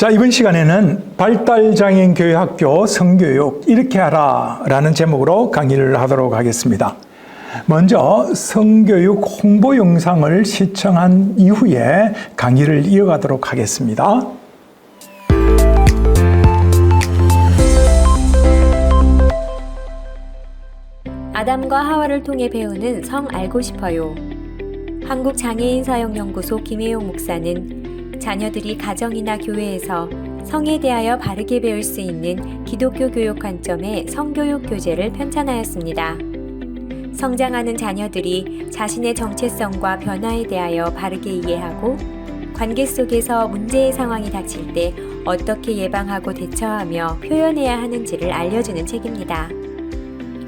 자, 이번 시간에는 발달장애인 교회학교 성교육 이렇게 하라 라는 제목으로 강의를 하도록 하겠습니다. 먼저 성교육 홍보 영상을 시청한 이후에 강의를 이어가도록 하겠습니다. 아담과 하와를 통해 배우는 성 알고 싶어요. 한국장애인사역연구소 김혜용 목사는 자녀들이 가정이나 교회에서 성에 대하여 바르게 배울 수 있는 기독교 교육 관점의 성교육 교재를 편찬하였습니다. 성장하는 자녀들이 자신의 정체성과 변화에 대하여 바르게 이해하고 관계 속에서 문제의 상황이 닥칠 때 어떻게 예방하고 대처하며 표현해야 하는지를 알려주는 책입니다.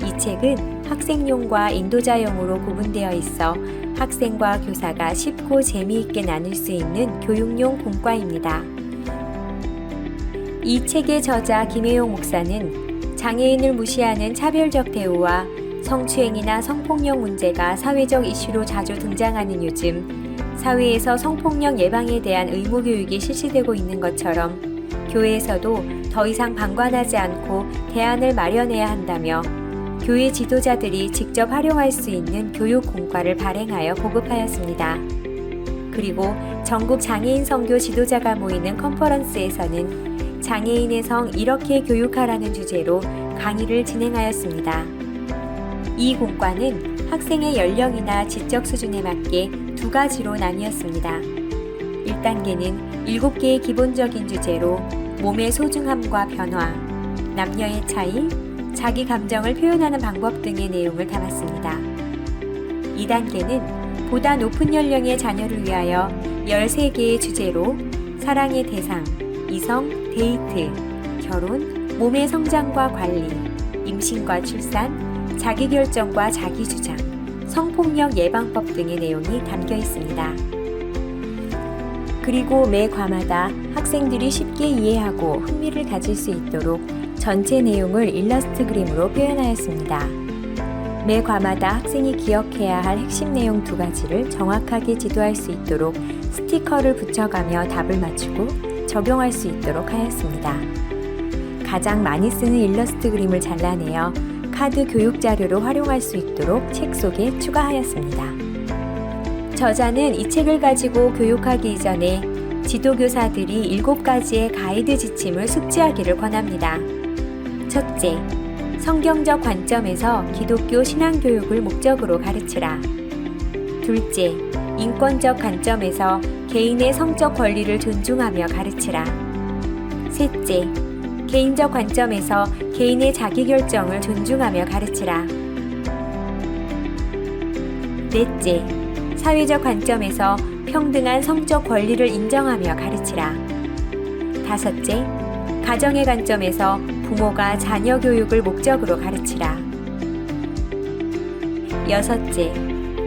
이 책은 학생용과 인도자용으로 구분되어 있어 학생과 교사가 쉽고 재미있게 나눌 수 있는 교육용 공과입니다. 이 책의 저자 김혜용 목사는 장애인을 무시하는 차별적 대우와 성추행이나 성폭력 문제가 사회적 이슈로 자주 등장하는 요즘, 사회에서 성폭력 예방에 대한 의무 교육이 실시되고 있는 것처럼 교회에서도 더 이상 방관하지 않고 대안을 마련해야 한다며 교회 지도자들이 직접 활용할 수 있는 교육 공과를 발행하여 보급하였습니다. 그리고 전국 장애인 선교 지도자가 모이는 컨퍼런스에서는 장애인의 성 이렇게 교육하라는 주제로 강의를 진행하였습니다. 이 공과는 학생의 연령이나 지적 수준에 맞게 두 가지로 나뉘었습니다. 1단계는 7개의 기본적인 주제로 몸의 소중함과 변화, 남녀의 차이, 자기 감정을 표현하는 방법 등의 내용을 담았습니다. 2단계는 보다 높은 연령의 자녀를 위하여 13개의 주제로 사랑의 대상, 이성, 데이트, 결혼, 몸의 성장과 관리, 임신과 출산, 자기결정과 자기주장, 성폭력 예방법 등의 내용이 담겨 있습니다. 그리고 매 과마다 학생들이 쉽게 이해하고 흥미를 가질 수 있도록 전체 내용을 일러스트 그림으로 표현하였습니다. 매 과마다 학생이 기억해야 할 핵심 내용 2가지를 정확하게 지도할 수 있도록 스티커를 붙여가며 답을 맞추고 적용할 수 있도록 하였습니다. 가장 많이 쓰는 일러스트 그림을 잘라내어 카드 교육 자료로 활용할 수 있도록 책 속에 추가하였습니다. 저자는 이 책을 가지고 교육하기 이전에 지도교사들이 7가지의 가이드 지침을 숙지하기를 권합니다. 첫째, 성경적 관점에서 기독교 신앙교육을 목적으로 가르치라. 둘째, 인권적 관점에서 개인의 성적 권리를 존중하며 가르치라. 셋째, 개인적 관점에서 개인의 자기결정을 존중하며 가르치라. 넷째, 사회적 관점에서 평등한 성적 권리를 인정하며 가르치라. 다섯째, 가정의 관점에서 부모가 자녀 교육을 목적으로 가르치라. 여섯째,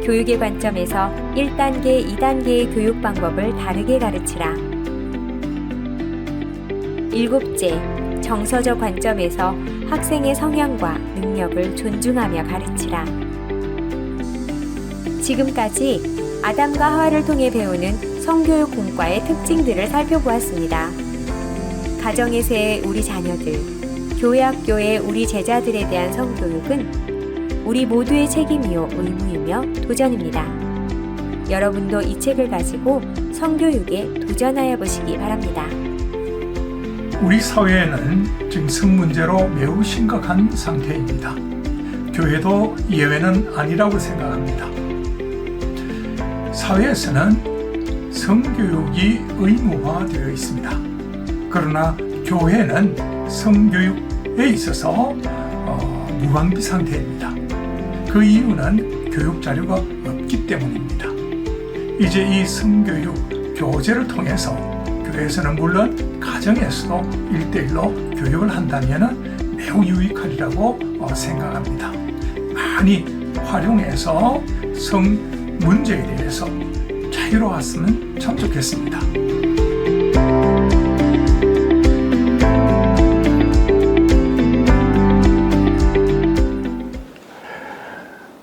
교육의 관점에서 1단계, 2단계의 교육 방법을 다르게 가르치라. 일곱째, 정서적 관점에서 학생의 성향과 능력을 존중하며 가르치라. 지금까지 아담과 하와를 통해 배우는 성교육 공과의 특징들을 살펴보았습니다. 가정에서의 우리 자녀들, 교회 학교의 우리 제자들에 대한 성교육은 우리 모두의 책임이요 의무이며 도전입니다. 여러분도 이 책을 가지고 성교육에 도전하여 보시기 바랍니다. 우리 사회에는 지금 성 문제로 매우 심각한 상태입니다. 교회도 예외는 아니라고 생각합니다. 사회에서는 성교육이 의무화되어 있습니다. 그러나 교회는 성교육에 있어서 무방비 상태입니다. 그 이유는 교육 자료가 없기 때문입니다. 이제 이 성교육 교재를 통해서 교회에서는 물론 가정에서도 1:1로 교육을 한다면 매우 유익하리라고 생각합니다. 많이 활용해서 성 문제에 대해서 자유로웠으면 참 좋겠습니다.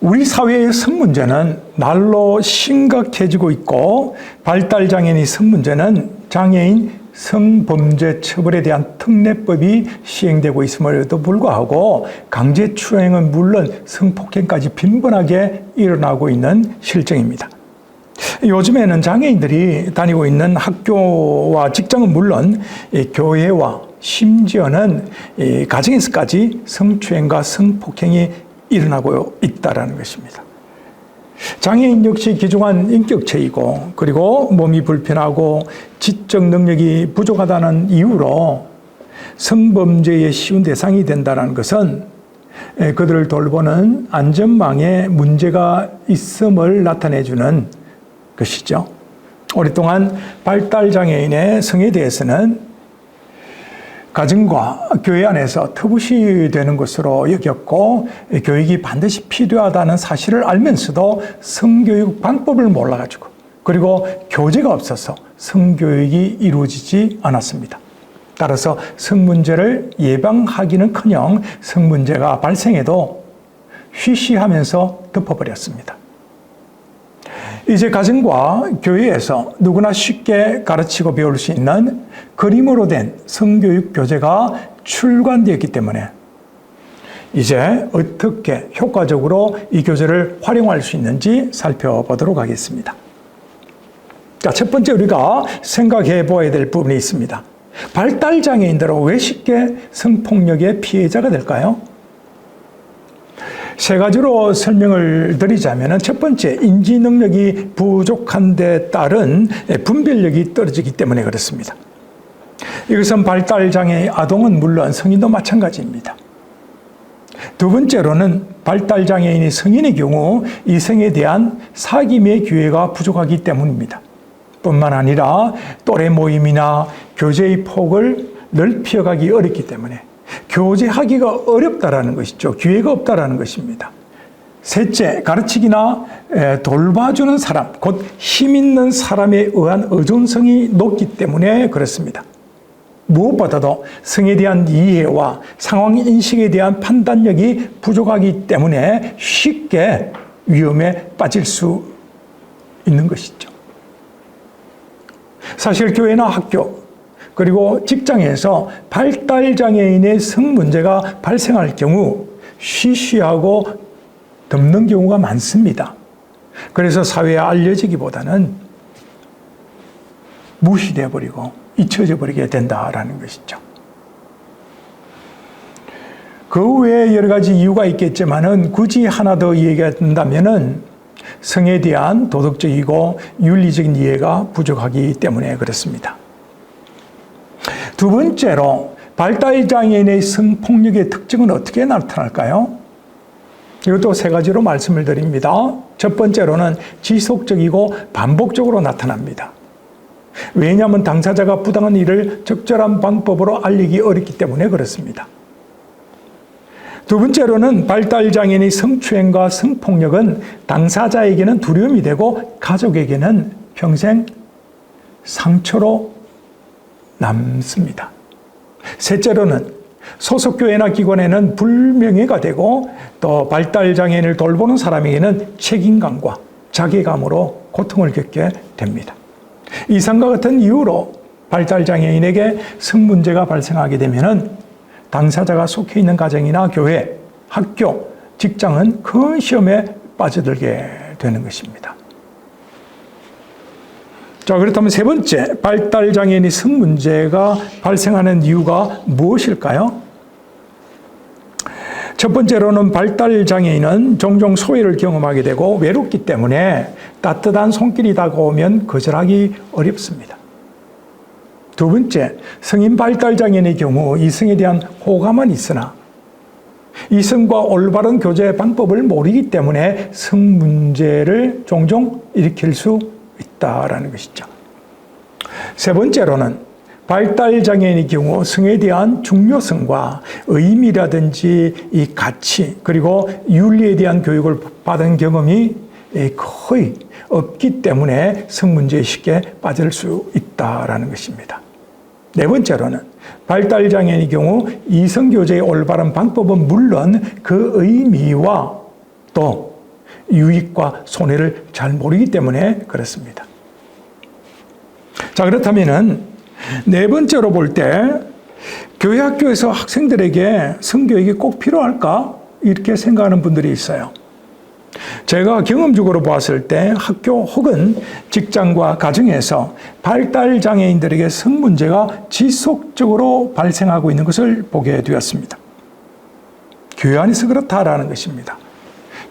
우리 사회의 성 문제는 날로 심각해지고 있고 발달장애인의 성 문제는 장애인 성범죄 처벌에 대한 특례법이 시행되고 있음에도 불구하고 강제추행은 물론 성폭행까지 빈번하게 일어나고 있는 실정입니다. 요즘에는 장애인들이 다니고 있는 학교와 직장은 물론 교회와 심지어는 가정에서까지 성추행과 성폭행이 일어나고 있다는 것입니다. 장애인 역시 귀중한 인격체이고 그리고 몸이 불편하고 지적 능력이 부족하다는 이유로 성범죄의 쉬운 대상이 된다는 것은 그들을 돌보는 안전망에 문제가 있음을 나타내주는 것이죠. 오랫동안 발달장애인의 성에 대해서는 가정과 교회 안에서 터부시되는 것으로 여겼고 교육이 반드시 필요하다는 사실을 알면서도 성교육 방법을 몰라가지고 그리고 교재가 없어서 성교육이 이루어지지 않았습니다. 따라서 성문제를 예방하기는커녕 성문제가 발생해도 쉬쉬하면서 덮어버렸습니다. 이제 가정과 교회에서 누구나 쉽게 가르치고 배울 수 있는 그림으로 된 성교육 교재가 출간되었기 때문에 이제 어떻게 효과적으로 이 교재를 활용할 수 있는지 살펴보도록 하겠습니다. 자, 첫 번째 우리가 생각해 보아야 될 부분이 있습니다. 발달장애인들은 왜 쉽게 성폭력의 피해자가 될까요? 세 가지로 설명을 드리자면 첫 번째, 인지 능력이 부족한 데 따른 분별력이 떨어지기 때문에 그렇습니다. 이것은 발달장애 아동은 물론 성인도 마찬가지입니다. 두 번째로는 발달장애인이 성인의 경우 이성에 대한 사귐의 기회가 부족하기 때문입니다. 뿐만 아니라 또래 모임이나 교제의 폭을 넓혀가기 어렵기 때문에 교제하기가 어렵다라는 것이죠. 기회가 없다라는 것입니다. 셋째, 가르치기나 돌봐주는 사람, 곧 힘 있는 사람에 의한 의존성이 높기 때문에 그렇습니다. 무엇보다도 성에 대한 이해와 상황 인식에 대한 판단력이 부족하기 때문에 쉽게 위험에 빠질 수 있는 것이죠. 사실 교회나 학교, 그리고 직장에서 발달장애인의 성문제가 발생할 경우 쉬쉬하고 덮는 경우가 많습니다. 그래서 사회에 알려지기보다는 무시되어 버리고 잊혀져 버리게 된다라는 것이죠. 그 외에 여러 가지 이유가 있겠지만은 굳이 하나 더 얘기한다면은 성에 대한 도덕적이고 윤리적인 이해가 부족하기 때문에 그렇습니다. 두 번째로 발달장애인의 성폭력의 특징은 어떻게 나타날까요? 이것도 세 가지로 말씀을 드립니다. 첫 번째로는 지속적이고 반복적으로 나타납니다. 왜냐하면 당사자가 부당한 일을 적절한 방법으로 알리기 어렵기 때문에 그렇습니다. 두 번째로는 발달장애인의 성추행과 성폭력은 당사자에게는 두려움이 되고 가족에게는 평생 상처로 남습니다. 셋째로는 소속교회나 기관에는 불명예가 되고 또 발달장애인을 돌보는 사람에게는 책임감과 자괴감으로 고통을 겪게 됩니다. 이상과 같은 이유로 발달장애인에게 성문제가 발생하게 되면 당사자가 속해 있는 가정이나 교회, 학교, 직장은 큰 시험에 빠져들게 되는 것입니다. 자, 그렇다면 세 번째, 발달장애인의 성문제가 발생하는 이유가 무엇일까요? 첫 번째로는 발달장애인은 종종 소외를 경험하게 되고 외롭기 때문에 따뜻한 손길이 다가오면 거절하기 어렵습니다. 두 번째, 성인 발달장애인의 경우 이성에 대한 호감은 있으나 이성과 올바른 교제 방법을 모르기 때문에 성문제를 종종 일으킬 수 있다라는 것이죠. 세 번째로는 발달장애인의 경우 성에 대한 중요성과 의미라든지 이 가치 그리고 윤리에 대한 교육을 받은 경험이 거의 없기 때문에 성문제에 쉽게 빠질 수 있다라는 것입니다. 네 번째로는 발달장애인의 경우 이성교제의 올바른 방법은 물론 그 의미와 또 유익과 손해를 잘 모르기 때문에 그렇습니다. 자, 그렇다면은 네 번째로 볼 때 교회 학교에서 학생들에게 성교육이 꼭 필요할까? 이렇게 생각하는 분들이 있어요. 제가 경험적으로 보았을 때 학교 혹은 직장과 가정에서 발달장애인들에게 성문제가 지속적으로 발생하고 있는 것을 보게 되었습니다. 교회 안에서 그렇다라는 것입니다.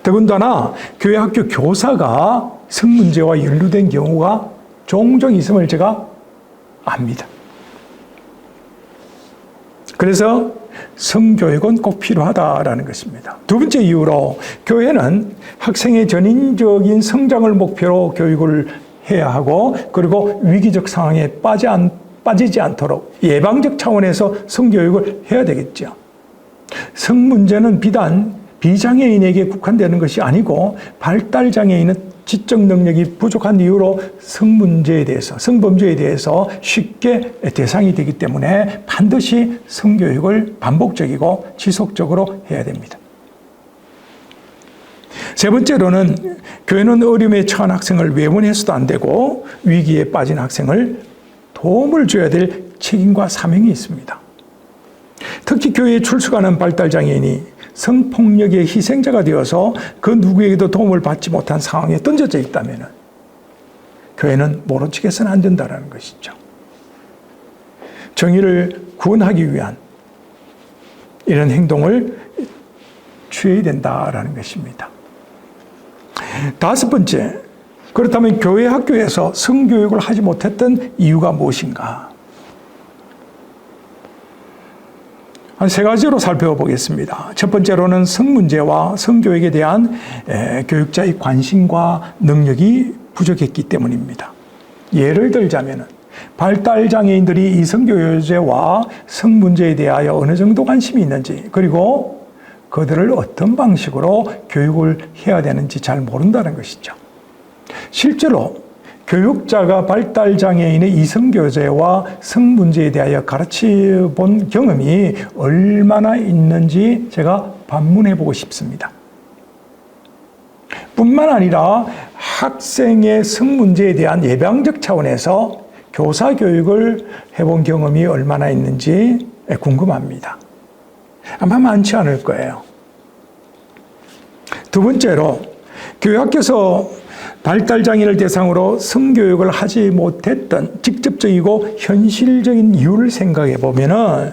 더군다나 교회 학교 교사가 성문제와 연루된 경우가 종종 있음을 제가 압니다. 그래서 성교육은 꼭 필요하다라는 것입니다. 두 번째 이유로 교회는 학생의 전인적인 성장을 목표로 교육을 해야 하고, 그리고 위기적 상황에 빠지지 않도록 예방적 차원에서 성교육을 해야 되겠죠. 성문제는 비단 비장애인에게 국한되는 것이 아니고, 발달장애인은 지적 능력이 부족한 이유로 성문제에 대해서, 성범죄에 대해서 쉽게 대상이 되기 때문에 반드시 성교육을 반복적이고 지속적으로 해야 됩니다. 세 번째로는 교회는 어려움에 처한 학생을 외면해서도 안 되고, 위기에 빠진 학생을 도움을 줘야 될 책임과 사명이 있습니다. 특히 교회에 출석하는 발달장애인이 성폭력의 희생자가 되어서 그 누구에게도 도움을 받지 못한 상황에 던져져 있다면 교회는 모른 척 해서는 안 된다는 것이죠. 정의를 구원하기 위한 이런 행동을 취해야 된다는 것입니다. 다섯 번째, 그렇다면 교회 학교에서 성교육을 하지 못했던 이유가 무엇인가? 한 세 가지로 살펴보겠습니다. 첫 번째로는 성문제와 성교육에 대한 교육자의 관심과 능력이 부족했기 때문입니다. 예를 들자면 발달장애인들이 이 성교제와 성문제에 대하여 어느 정도 관심이 있는지, 그리고 그들을 어떤 방식으로 교육을 해야 되는지 잘 모른다는 것이죠. 실제로 교육자가 발달장애인의 이성교제와 성문제에 대하여 가르쳐본 경험이 얼마나 있는지 제가 반문해보고 싶습니다. 뿐만 아니라 학생의 성문제에 대한 예방적 차원에서 교사 교육을 해본 경험이 얼마나 있는지 궁금합니다. 아마 많지 않을 거예요. 두 번째로, 교회 학교에서 발달장애인을 대상으로 성교육을 하지 못했던 직접적이고 현실적인 이유를 생각해 보면은,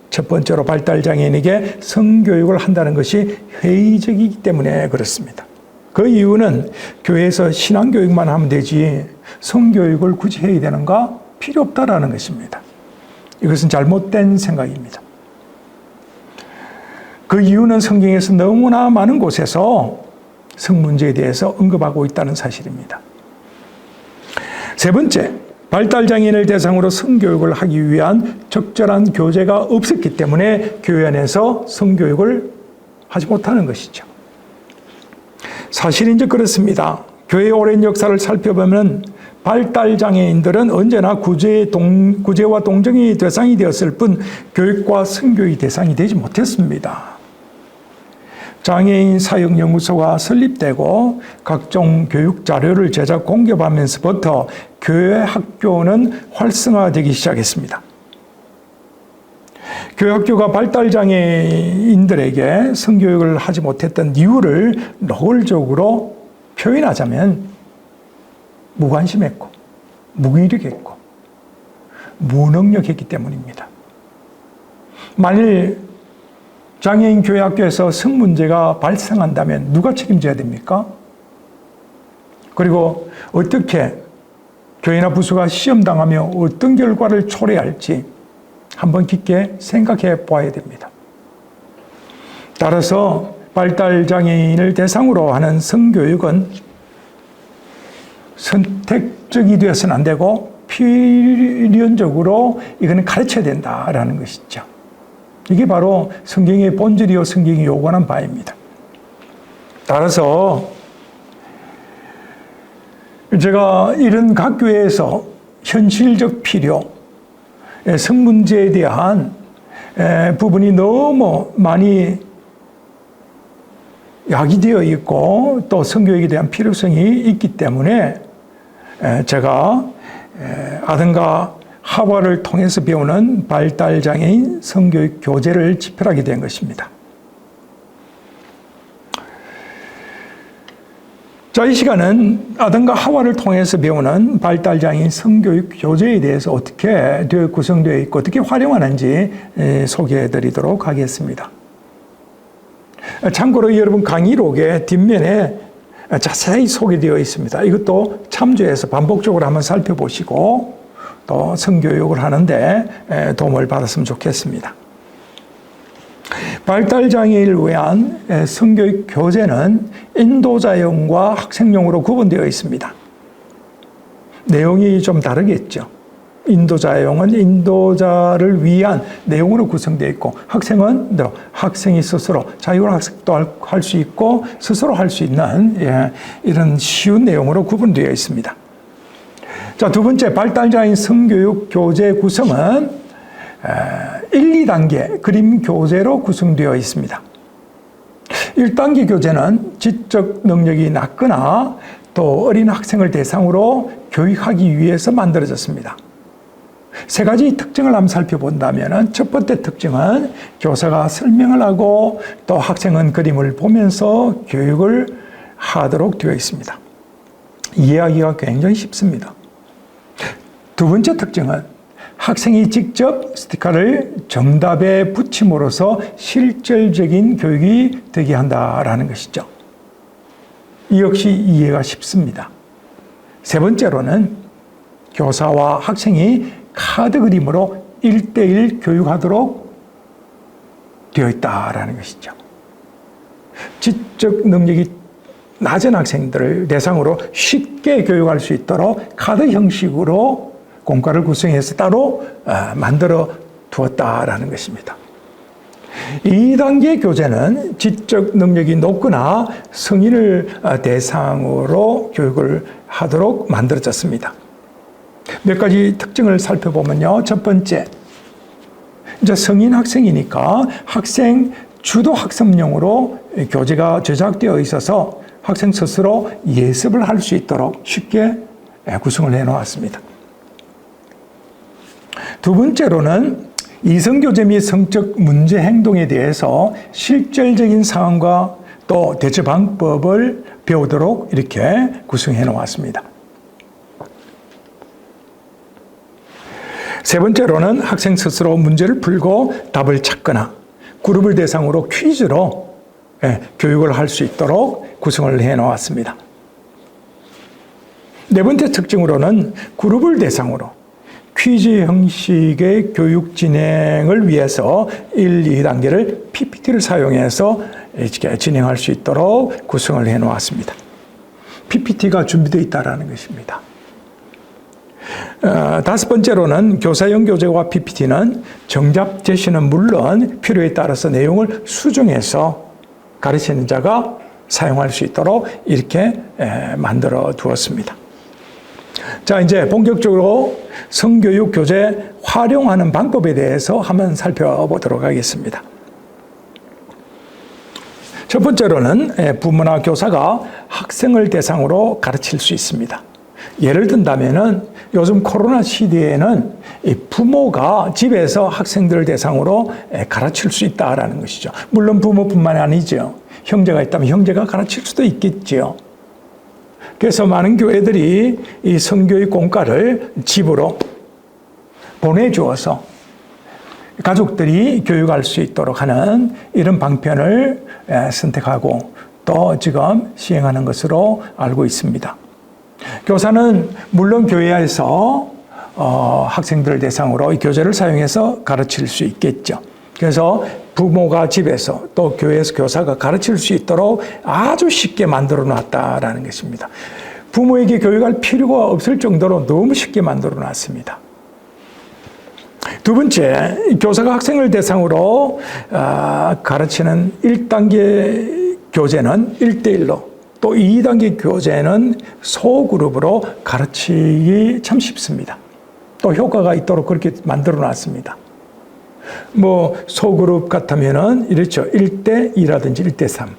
첫 번째로 발달장애인에게 성교육을 한다는 것이 회의적이기 때문에 그렇습니다. 그 이유는 교회에서 신앙교육만 하면 되지 성교육을 굳이 해야 되는가? 필요 없다라는 것입니다. 이것은 잘못된 생각입니다. 그 이유는 성경에서 너무나 많은 곳에서 성문제에 대해서 언급하고 있다는 사실입니다. 세 번째, 발달장애인을 대상으로 성교육을 하기 위한 적절한 교재가 없었기 때문에 교회 안에서 성교육을 하지 못하는 것이죠. 사실인즉 그렇습니다. 교회의 오랜 역사를 살펴보면 발달장애인들은 언제나 구제와 동정의 대상이 되었을 뿐 교육과 성교육의 대상이 되지 못했습니다. 장애인 사역연구소가 설립되고 각종 교육 자료를 제작 공개하면서부터 교회 학교는 활성화되기 시작했습니다. 교회 학교가 발달장애인들에게 성교육을 하지 못했던 이유를 노골적으로 표현하자면 무관심했고 무기력했고 무능력했기 때문입니다. 만일 장애인 교회 학교에서 성문제가 발생한다면 누가 책임져야 됩니까? 그리고 어떻게 교회나 부서가 시험당하며 어떤 결과를 초래할지 한번 깊게 생각해 보아야 됩니다. 따라서 발달장애인을 대상으로 하는 성교육은 선택적이 되어서는 안 되고 필연적으로 이거는 가르쳐야 된다라는 것이죠. 이게 바로 성경의 본질이요 성경이 요구하는 바입니다. 따라서 제가 이런 각 교회에서 현실적 필요, 성문제에 대한 부분이 너무 많이 야기되어 있고 또 성교육에 대한 필요성이 있기 때문에 제가 아든가 하와를 통해서 배우는 발달장애인 성교육 교재를 집필하게 된 것입니다. 자, 이 시간은 아담과 하와를 통해서 배우는 발달장애인 성교육 교재에 대해서 어떻게 구성되어 있고 어떻게 활용하는지 소개해 드리도록 하겠습니다. 참고로 여러분 강의록의 뒷면에 자세히 소개되어 있습니다. 이것도 참조해서 반복적으로 한번 살펴보시고 또 성교육을 하는데 도움을 받았으면 좋겠습니다. 발달장애인을 위한 성교육 교재는 인도자용과 학생용으로 구분되어 있습니다. 내용이 좀 다르겠죠. 인도자용은 인도자를 위한 내용으로 구성되어 있고 학생은 학생이 스스로 자율학습도 할 수 있고 스스로 할 수 있는 이런 쉬운 내용으로 구분되어 있습니다. 자, 두 번째 발달장애인 성교육 교재 구성은 1, 2단계 그림 교재로 구성되어 있습니다. 1단계 교재는 지적 능력이 낮거나 또 어린 학생을 대상으로 교육하기 위해서 만들어졌습니다. 세 가지 특징을 한번 살펴본다면 첫 번째 특징은 교사가 설명을 하고 또 학생은 그림을 보면서 교육을 하도록 되어 있습니다. 이해하기가 굉장히 쉽습니다. 두 번째 특징은 학생이 직접 스티커를 정답에 붙임으로써 실질적인 교육이 되게 한다라는 것이죠. 이 역시 이해가 쉽습니다. 세 번째로는 교사와 학생이 카드 그림으로 1:1 교육하도록 되어 있다라는 것이죠. 지적 능력이 낮은 학생들을 대상으로 쉽게 교육할 수 있도록 카드 형식으로 공과를 구성해서 따로 만들어 두었다라는 것입니다. 2단계 교재는 지적 능력이 높거나 성인을 대상으로 교육을 하도록 만들어졌습니다. 몇 가지 특징을 살펴보면요. 첫 번째, 이제 성인 학생이니까 학생 주도 학습용으로 교재가 제작되어 있어서 학생 스스로 예습을 할 수 있도록 쉽게 구성을 해 놓았습니다. 두 번째로는 이성교재 및 성적 문제 행동에 대해서 실질적인 상황과 또 대처 방법을 배우도록 이렇게 구성해 놓았습니다. 세 번째로는 학생 스스로 문제를 풀고 답을 찾거나 그룹을 대상으로 퀴즈로 교육을 할 수 있도록 구성을 해 놓았습니다. 네 번째 특징으로는 그룹을 대상으로 퀴즈 형식의 교육 진행을 위해서 1, 2단계를 PPT를 사용해서 이렇게 진행할 수 있도록 구성을 해 놓았습니다. PPT가 준비되어 있다는 것입니다. 다섯 번째로는 교사용 교재와 PPT는 정답 제시는 물론 필요에 따라서 내용을 수정해서 가르치는 자가 사용할 수 있도록 이렇게 만들어 두었습니다. 자, 이제 본격적으로 성교육 교재 활용하는 방법에 대해서 한번 살펴보도록 하겠습니다. 첫 번째로는 부모나 교사가 학생을 대상으로 가르칠 수 있습니다. 예를 든다면은 요즘 코로나 시대에는 부모가 집에서 학생들을 대상으로 가르칠 수 있다라는 것이죠. 물론 부모뿐만 아니죠. 형제가 있다면 형제가 가르칠 수도 있겠지요. 그래서 많은 교회들이 이 성교육 공과를 집으로 보내주어서 가족들이 교육할 수 있도록 하는 이런 방편을 선택하고 또 지금 시행하는 것으로 알고 있습니다. 교사는 물론 교회에서 학생들을 대상으로 이 교재를 사용해서 가르칠 수 있겠죠. 그래서 부모가 집에서 또 교회에서 교사가 가르칠 수 있도록 아주 쉽게 만들어 놨다라는 것입니다. 부모에게 교육할 필요가 없을 정도로 너무 쉽게 만들어 놨습니다. 두 번째, 교사가 학생을 대상으로 가르치는 1단계 교재는 1:1로 또 2단계 교재는 소그룹으로 가르치기 참 쉽습니다. 또 효과가 있도록 그렇게 만들어 놨습니다. 뭐 소그룹 같으면은 이렇죠. 1:2라든지 1:3.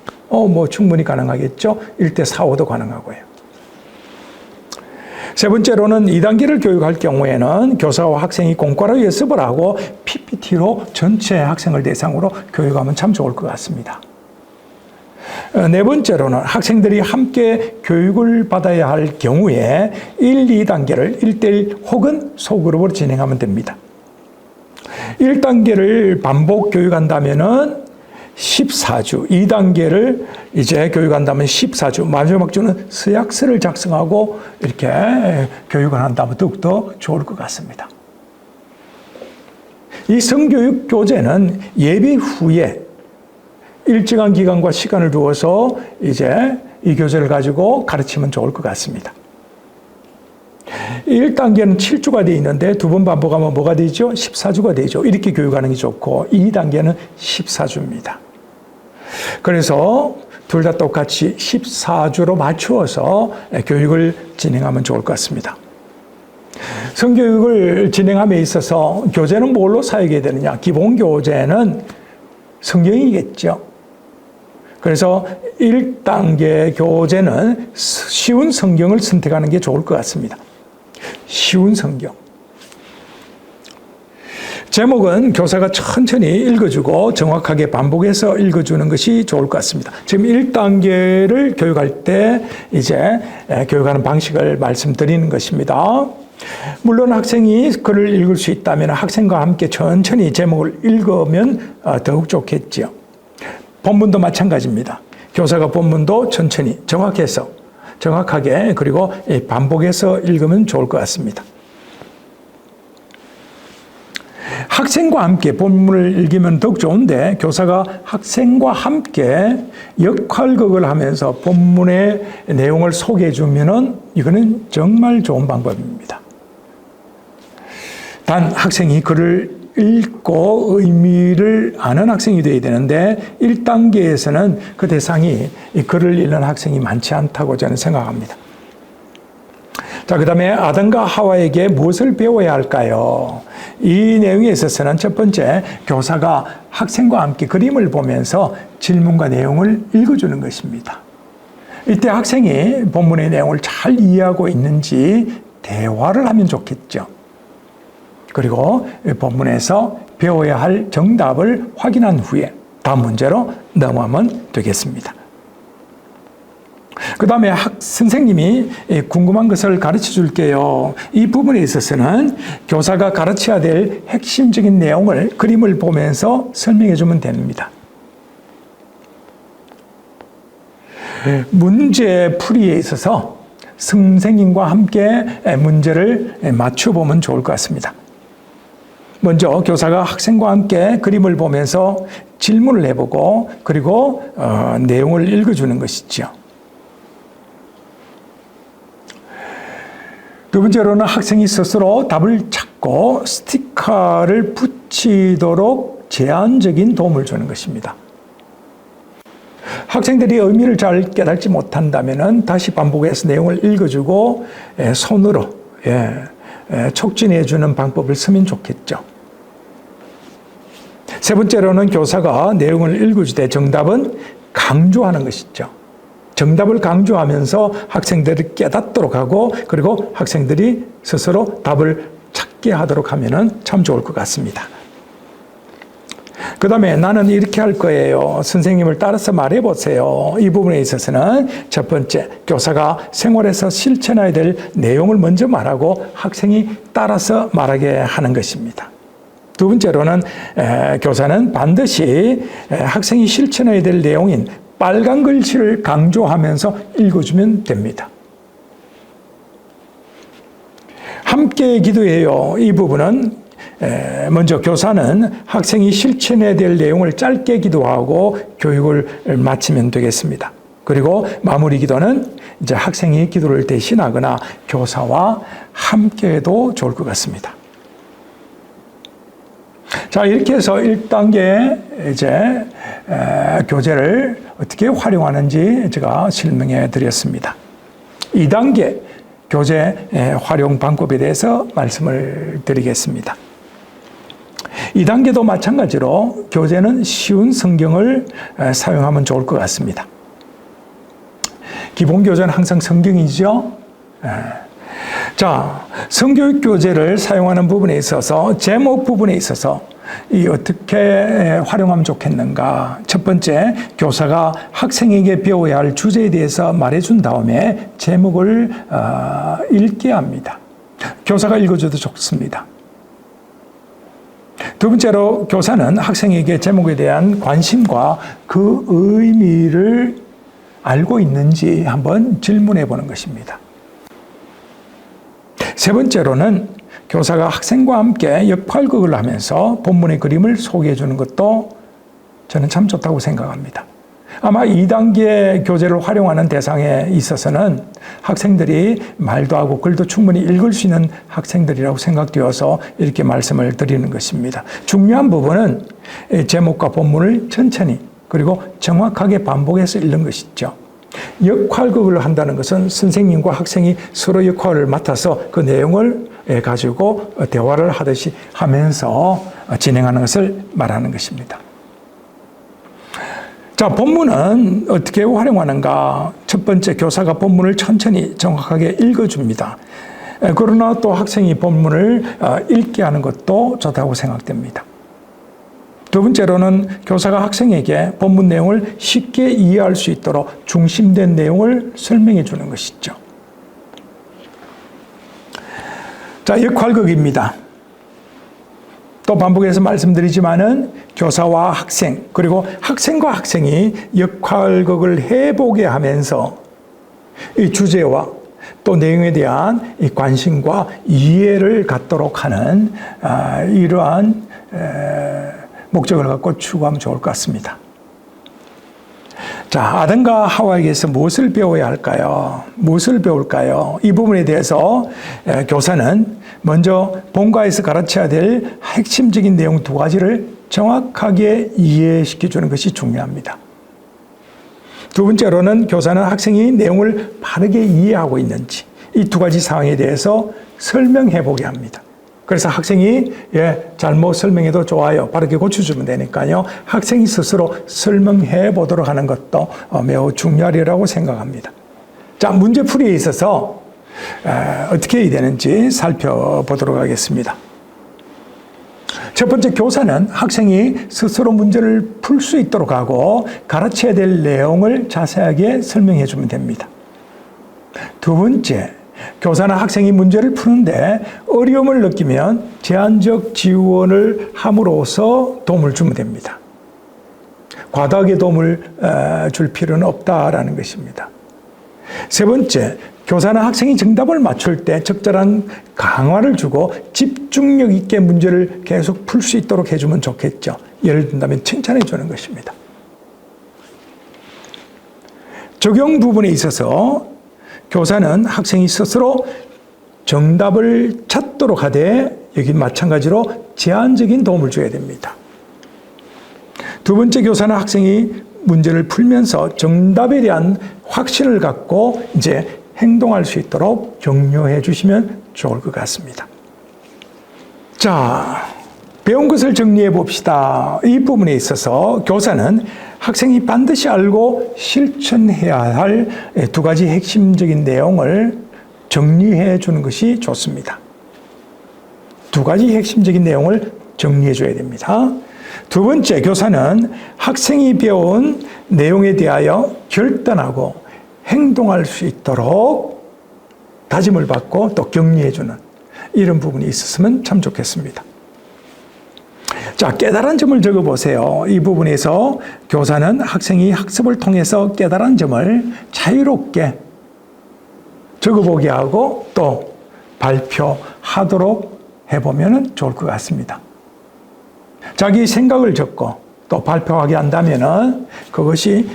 뭐 충분히 가능하겠죠. 1:4, 5도 가능하고요. 세 번째로는 2단계를 교육할 경우에는 교사와 학생이 공과로 예습을 하고 PPT로 전체 학생을 대상으로 교육하면 참 좋을 것 같습니다. 네 번째로는 학생들이 함께 교육을 받아야 할 경우에 1, 2단계를 1대1 혹은 소그룹으로 진행하면 됩니다. 1단계를 반복 교육한다면은 14주, 2단계를 이제 교육한다면 14주, 마지막 주는 서약서를 작성하고 이렇게 교육을 한다면 더욱더 좋을 것 같습니다. 이 성교육 교재는 예비 후에 일정한 기간과 시간을 두어서 이제 이 교재를 가지고 가르치면 좋을 것 같습니다. 1단계는 7주가 되어 있는데 두 번 반복하면 뭐가 되죠? 14주가 되죠. 이렇게 교육하는 게 좋고 2단계는 14주입니다. 그래서 둘 다 똑같이 14주로 맞추어서 교육을 진행하면 좋을 것 같습니다. 성교육을 진행함에 있어서 교재는 뭘로 사용해야 되느냐? 기본 교재는 성경이겠죠. 그래서 1단계 교재는 쉬운 성경을 선택하는 게 좋을 것 같습니다. 쉬운 성경. 제목은 교사가 천천히 읽어주고 정확하게 반복해서 읽어주는 것이 좋을 것 같습니다. 지금 1단계를 교육할 때 이제 교육하는 방식을 말씀드리는 것입니다. 물론 학생이 글을 읽을 수 있다면 학생과 함께 천천히 제목을 읽으면 더욱 좋겠지요. 본문도 마찬가지입니다. 교사가 본문도 천천히 정확하게 그리고 반복해서 읽으면 좋을 것 같습니다. 학생과 함께 본문을 읽으면 더욱 좋은데 교사가 학생과 함께 역할극을 하면서 본문의 내용을 소개해 주면은 이거는 정말 좋은 방법입니다. 단 학생이 글을 읽고 의미를 아는 학생이 되어야 되는데 1단계에서는 그 대상이 이 글을 읽는 학생이 많지 않다고 저는 생각합니다. 자, 그 다음에 아담과 하와에게 무엇을 배워야 할까요? 이 내용에 있어서는 첫 번째, 교사가 학생과 함께 그림을 보면서 질문과 내용을 읽어주는 것입니다. 이때 학생이 본문의 내용을 잘 이해하고 있는지 대화를 하면 좋겠죠. 그리고 본문에서 배워야 할 정답을 확인한 후에 다음 문제로 넘어가면 되겠습니다. 그 다음에 선생님이 궁금한 것을 가르쳐 줄게요. 이 부분에 있어서는 교사가 가르쳐야 될 핵심적인 내용을 그림을 보면서 설명해 주면 됩니다. 문제 풀이에 있어서 선생님과 함께 문제를 맞춰보면 좋을 것 같습니다. 먼저 교사가 학생과 함께 그림을 보면서 질문을 해보고 그리고 내용을 읽어주는 것이죠. 두 번째로는 학생이 스스로 답을 찾고 스티커를 붙이도록 제한적인 도움을 주는 것입니다. 학생들이 의미를 잘 깨닫지 못한다면 다시 반복해서 내용을 읽어주고 손으로 촉진해주는 방법을 쓰면 좋겠죠. 세 번째로는 교사가 내용을 읽어주되 정답은 강조하는 것이죠. 정답을 강조하면서 학생들이 깨닫도록 하고 그리고 학생들이 스스로 답을 찾게 하도록 하면 참 좋을 것 같습니다. 그 다음에 나는 이렇게 할 거예요. 선생님을 따라서 말해보세요. 이 부분에 있어서는 첫 번째, 교사가 생활에서 실천해야 될 내용을 먼저 말하고 학생이 따라서 말하게 하는 것입니다. 두 번째로는 교사는 반드시 학생이 실천해야 될 내용인 빨간 글씨를 강조하면서 읽어주면 됩니다. 함께 기도해요. 이 부분은 먼저 교사는 학생이 실천해야 될 내용을 짧게 기도하고 교육을 마치면 되겠습니다. 그리고 마무리 기도는 이제 학생이 기도를 대신하거나 교사와 함께 해도 좋을 것 같습니다. 자, 이렇게 해서 1단계 이제 교재를 어떻게 활용하는지 제가 설명해 드렸습니다. 2단계 교재 활용 방법에 대해서 말씀을 드리겠습니다. 2단계도 마찬가지로 교재는 쉬운 성경을 사용하면 좋을 것 같습니다. 기본 교재는 항상 성경이죠. 자, 성교육 교재를 사용하는 부분에 있어서 제목 부분에 있어서 이 어떻게 활용하면 좋겠는가? 첫 번째, 교사가 학생에게 배워야 할 주제에 대해서 말해준 다음에 제목을 읽게 합니다. 교사가 읽어줘도 좋습니다. 두 번째로, 교사는 학생에게 제목에 대한 관심과 그 의미를 알고 있는지 한번 질문해 보는 것입니다. 세 번째로는 교사가 학생과 함께 역할극을 하면서 본문의 그림을 소개해 주는 것도 저는 참 좋다고 생각합니다. 아마 2단계 교재를 활용하는 대상에 있어서는 학생들이 말도 하고 글도 충분히 읽을 수 있는 학생들이라고 생각되어서 이렇게 말씀을 드리는 것입니다. 중요한 부분은 제목과 본문을 천천히 그리고 정확하게 반복해서 읽는 것이죠. 역할극을 한다는 것은 선생님과 학생이 서로 역할을 맡아서 그 내용을 가지고 대화를 하듯이 하면서 진행하는 것을 말하는 것입니다. 자, 본문은 어떻게 활용하는가? 첫 번째, 교사가 본문을 천천히 정확하게 읽어줍니다. 그러나 또 학생이 본문을 읽게 하는 것도 좋다고 생각됩니다. 두 번째로는 교사가 학생에게 본문 내용을 쉽게 이해할 수 있도록 중심된 내용을 설명해 주는 것이죠. 자, 역할극입니다. 또 반복해서 말씀드리지만은 교사와 학생, 그리고 학생과 학생이 역할극을 해보게 하면서 이 주제와 또 내용에 대한 이 관심과 이해를 갖도록 하는 이러한 목적을 갖고 추구하면 좋을 것 같습니다. 자, 아담과 하와에게서 무엇을 배워야 할까요? 무엇을 배울까요? 이 부분에 대해서 교사는 먼저 본과에서 가르쳐야 될 핵심적인 내용 두 가지를 정확하게 이해시켜 주는 것이 중요합니다. 두 번째로는 교사는 학생이 내용을 바르게 이해하고 있는지 이 두 가지 사항에 대해서 설명해 보게 합니다. 그래서 학생이 잘못 설명해도 좋아요. 바르게 고쳐주면 되니까요. 학생이 스스로 설명해 보도록 하는 것도 매우 중요하리라고 생각합니다. 자, 문제풀이에 있어서 어떻게 해야 되는지 살펴보도록 하겠습니다. 첫 번째, 교사는 학생이 스스로 문제를 풀 수 있도록 하고 가르쳐야 될 내용을 자세하게 설명해 주면 됩니다. 두 번째, 교사는 학생이 문제를 푸는데 어려움을 느끼면 제한적 지원을 함으로써 도움을 주면 됩니다. 과다하게 도움을 줄 필요는 없다라는 것입니다. 세 번째, 교사는 학생이 정답을 맞출 때 적절한 강화를 주고 집중력 있게 문제를 계속 풀 수 있도록 해주면 좋겠죠. 예를 든다면 칭찬해 주는 것입니다. 적용 부분에 있어서 교사는 학생이 스스로 정답을 찾도록 하되 여기 마찬가지로 제한적인 도움을 줘야 됩니다. 두 번째, 교사는 학생이 문제를 풀면서 정답에 대한 확신을 갖고 이제 행동할 수 있도록 격려해 주시면 좋을 것 같습니다. 자, 배운 것을 정리해 봅시다. 이 부분에 있어서 교사는 학생이 반드시 알고 실천해야 할 두 가지 핵심적인 내용을 정리해 주는 것이 좋습니다. 두 가지 핵심적인 내용을 정리해 줘야 됩니다. 두 번째, 교사는 학생이 배운 내용에 대하여 결단하고 행동할 수 있도록 다짐을 받고 또 격려해 주는 이런 부분이 있었으면 참 좋겠습니다. 자, 깨달은 점을 적어보세요. 이 부분에서 교사는 학생이 학습을 통해서 깨달은 점을 자유롭게 적어보게 하고 또 발표하도록 해보면 좋을 것 같습니다. 자기 생각을 적고 또 발표하게 한다면 그것이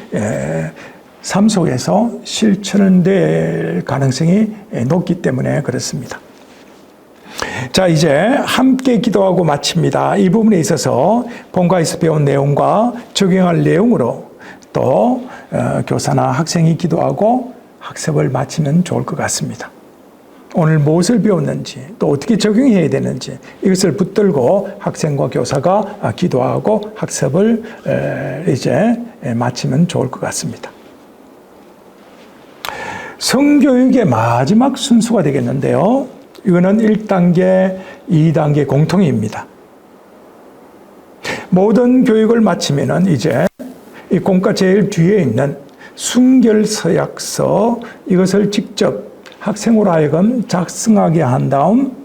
삶 속에서 실천될 가능성이 높기 때문에 그렇습니다. 자, 이제 함께 기도하고 마칩니다. 이 부분에 있어서 본과에서 배운 내용과 적용할 내용으로 또 교사나 학생이 기도하고 학습을 마치면 좋을 것 같습니다. 오늘 무엇을 배웠는지 또 어떻게 적용해야 되는지 이것을 붙들고 학생과 교사가 기도하고 학습을 이제 마치면 좋을 것 같습니다. 성교육의 마지막 순수가 되겠는데요. 이거는 1단계, 2단계 공통입니다. 모든 교육을 마치면은 이제 이 공과 제일 뒤에 있는 순결서약서 이것을 직접 학생으로 하여금 작성하게 한 다음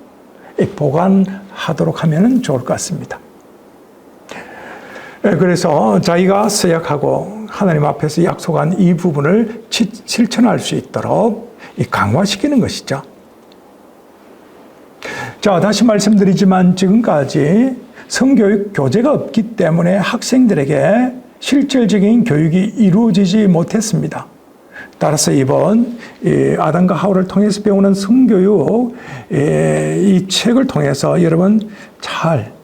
보관하도록 하면 좋을 것 같습니다. 그래서 자기가 서약하고 하나님 앞에서 약속한 이 부분을 실천할 수 있도록 강화시키는 것이죠. 자, 다시 말씀드리지만 지금까지 성교육 교재가 없기 때문에 학생들에게 실질적인 교육이 이루어지지 못했습니다. 따라서 이번 아담과 하와를 통해서 배우는 성교육 이 책을 통해서 여러분 잘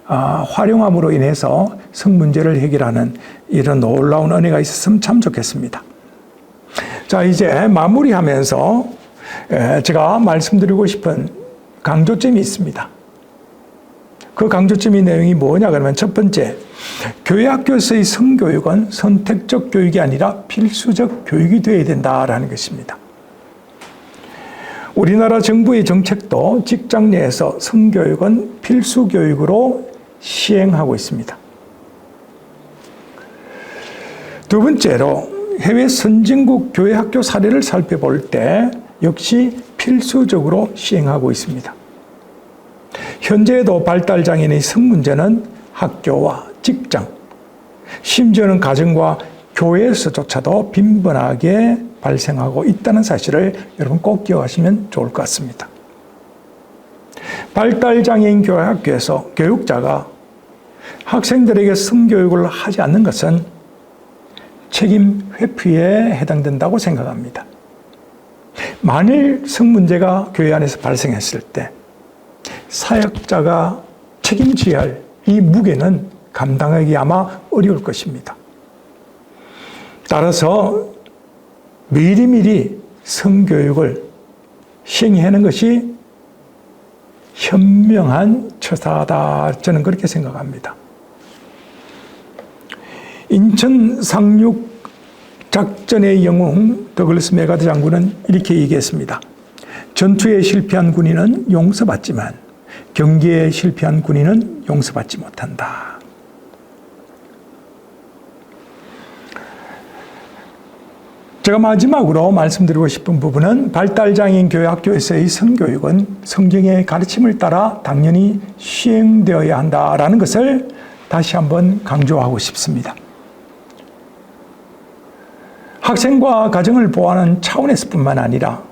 활용함으로 인해서 성문제를 해결하는 이런 놀라운 은혜가 있었으면 참 좋겠습니다. 자, 이제 마무리하면서 제가 말씀드리고 싶은 강조점이 있습니다. 그 강조점의 내용이 뭐냐 그러면 첫 번째, 교회 학교에서의 성교육은 선택적 교육이 아니라 필수적 교육이 되어야 된다라는 것입니다. 우리나라 정부의 정책도 직장 내에서 성교육은 필수 교육으로 시행하고 있습니다. 두 번째로 해외 선진국 교회 학교 사례를 살펴볼 때 역시 필수적으로 시행하고 있습니다. 현재에도 발달장애인의 성문제는 학교와 직장, 심지어는 가정과 교회에서조차도 빈번하게 발생하고 있다는 사실을 여러분 꼭 기억하시면 좋을 것 같습니다. 발달장애인 교회 학교에서 교육자가 학생들에게 성교육을 하지 않는 것은 책임 회피에 해당된다고 생각합니다. 만일 성문제가 교회 안에서 발생했을 때 사역자가 책임져야 할 이 무게는 감당하기 아마 어려울 것입니다. 따라서 미리미리 성교육을 시행하는 것이 현명한 처사다. 저는 그렇게 생각합니다. 인천 상륙 작전의 영웅 더글라스 메가드 장군은 이렇게 얘기했습니다. 전투에 실패한 군인은 용서받지만 경기에 실패한 군인은 용서받지 못한다. 제가 마지막으로 말씀드리고 싶은 부분은 발달장애인 교회 학교에서의 성교육은 성경의 가르침을 따라 당연히 시행되어야 한다라는 것을 다시 한번 강조하고 싶습니다. 학생과 가정을 보호하는 차원에서뿐만 아니라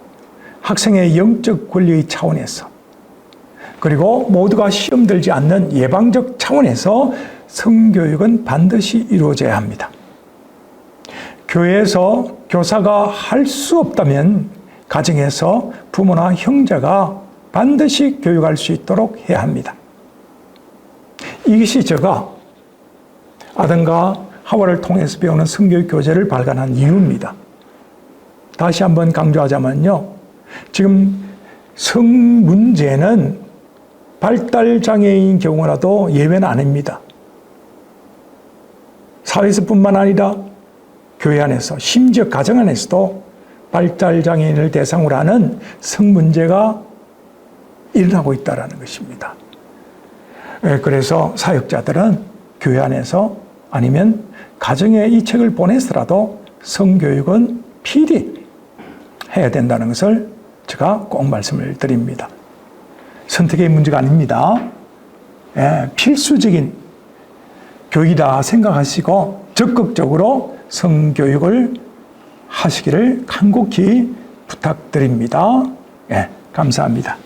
학생의 영적 권리의 차원에서 그리고 모두가 시험 들지 않는 예방적 차원에서 성교육은 반드시 이루어져야 합니다. 교회에서 교사가 할 수 없다면 가정에서 부모나 형제가 반드시 교육할 수 있도록 해야 합니다. 이것이 제가 아담과 하와를 통해서 배우는 성교육 교재를 발간한 이유입니다. 다시 한번 강조하자면요. 지금 성문제는 발달장애인 경우라도 예외는 아닙니다. 사회에서뿐만 아니라 교회 안에서 심지어 가정 안에서도 발달장애인을 대상으로 하는 성문제가 일어나고 있다는 것입니다. 그래서 사역자들은 교회 안에서 아니면 가정에 이 책을 보내서라도 성교육은 필히 해야 된다는 것을 제가 꼭 말씀을 드립니다. 선택의 문제가 아닙니다. 필수적인 교육이다 생각하시고 적극적으로 성교육을 하시기를 간곡히 부탁드립니다. 감사합니다.